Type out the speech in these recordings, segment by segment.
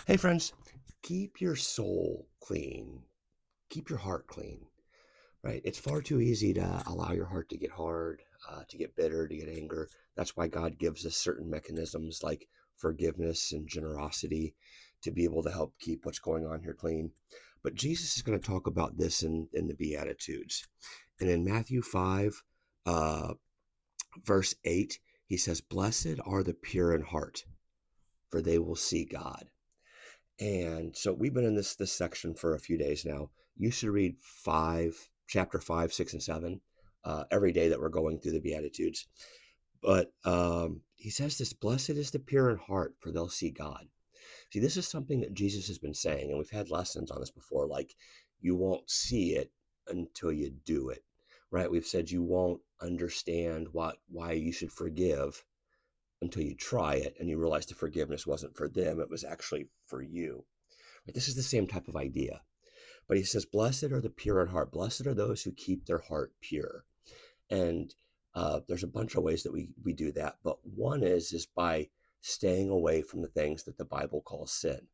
Hey, friends, keep your soul clean. Keep your heart clean, right? It's far too easy to allow your heart to get hard, to get bitter, to get anger. That's why God gives us certain mechanisms like forgiveness and generosity to be able to help keep what's going on here clean. But Jesus is going to talk about this in the Beatitudes. And in Matthew 5, uh, verse 8, he says, "Blessed are the pure in heart, for they will see God." And so we've been in this section for a few days now. You should read chapter 5, 6, and 7 every day that we're going through the Beatitudes. But he says this: "Blessed is the pure in heart, for they'll see God." See, this is something that Jesus has been saying, and we've had lessons on this before. Like, you won't see it until you do it, right? We've said you won't understand why you should forgive until you try it and you realize the forgiveness wasn't for them, it was actually for you. Right? This is the same type of idea. But he says, "Blessed are the pure in heart. Blessed are those who keep their heart pure." And there's a bunch of ways that we do that. But one is by staying away from the things that the Bible calls sin.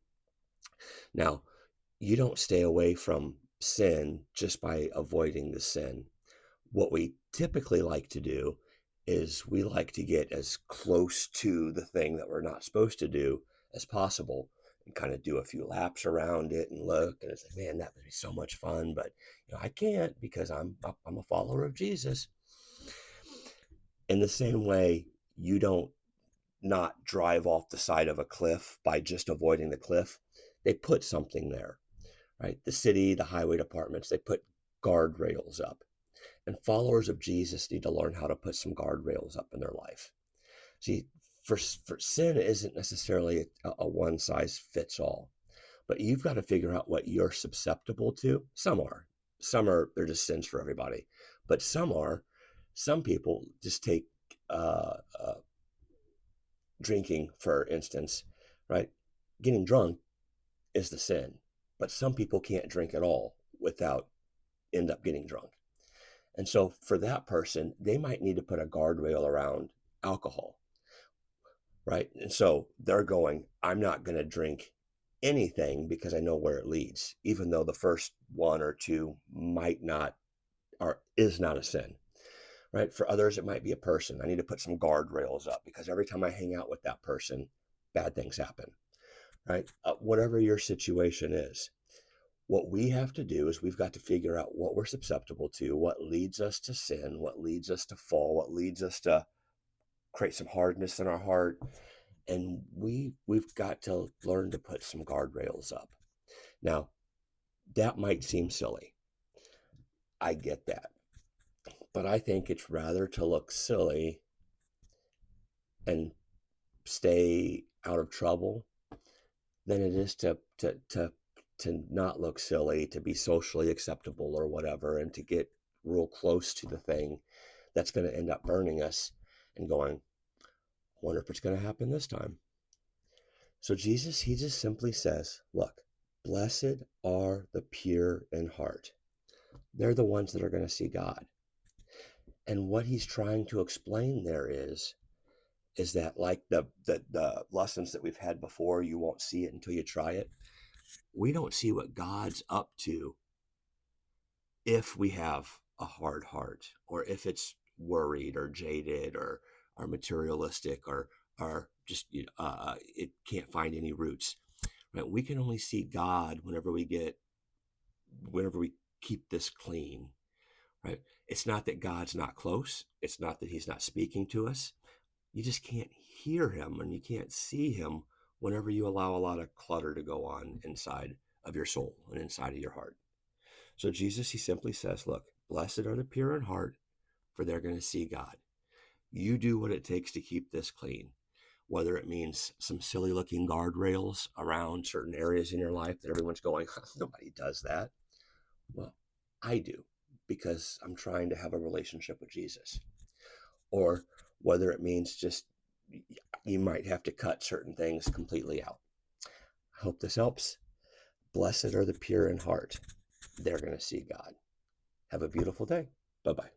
Now, you don't stay away from sin just by avoiding the sin. What we typically like to do is we like to get as close to the thing that we're not supposed to do as possible and kind of do a few laps around it and look, and it's like, man, that would be so much fun, but I can't because I'm a follower of Jesus. In the same way, you don't not drive off the side of a cliff by just avoiding the cliff. They put something there, right? The city, the highway departments, they put guardrails up. And followers of Jesus need to learn how to put some guardrails up in their life. See, for sin isn't necessarily a one size fits all, but you've got to figure out what you're susceptible to. Some are, they're just sins for everybody, but some people just take drinking, for instance, right? Getting drunk is the sin, but some people can't drink at all without end up getting drunk. And so for that person, they might need to put a guardrail around alcohol, right? And so they're going, I'm not going to drink anything because I know where it leads, even though the first one or two might not or is not a sin, right? For others, it might be a person. I need to put some guardrails up because every time I hang out with that person, bad things happen, right? Whatever your situation is. What we have to do is we've got to figure out what we're susceptible to, what leads us to sin, what leads us to fall, what leads us to create some hardness in our heart. And we've got to learn to put some guardrails up. Now, that might seem silly. I get that. But I think it's rather to look silly and stay out of trouble than it is to not look silly, to be socially acceptable or whatever, and to get real close to the thing that's going to end up burning us and going, I wonder if it's going to happen this time. So Jesus, he just simply says, look, blessed are the pure in heart. They're the ones that are going to see God. And what he's trying to explain there is that like the lessons that we've had before, you won't see it until you try it. We don't see what God's up to if we have a hard heart, or if it's worried or jaded or materialistic or just it can't find any roots. Right? We can only see God whenever we keep this clean. Right? It's not that God's not close. It's not that he's not speaking to us. You just can't hear him and you can't see him whenever you allow a lot of clutter to go on inside of your soul and inside of your heart. So Jesus, he simply says, look, blessed are the pure in heart, for they're going to see God. You do what it takes to keep this clean, whether it means some silly looking guardrails around certain areas in your life that everyone's going, nobody does that. Well, I do, because I'm trying to have a relationship with Jesus. Or whether it means just you might have to cut certain things completely out. I hope this helps. Blessed are the pure in heart. They're going to see God. Have a beautiful day. Bye-bye.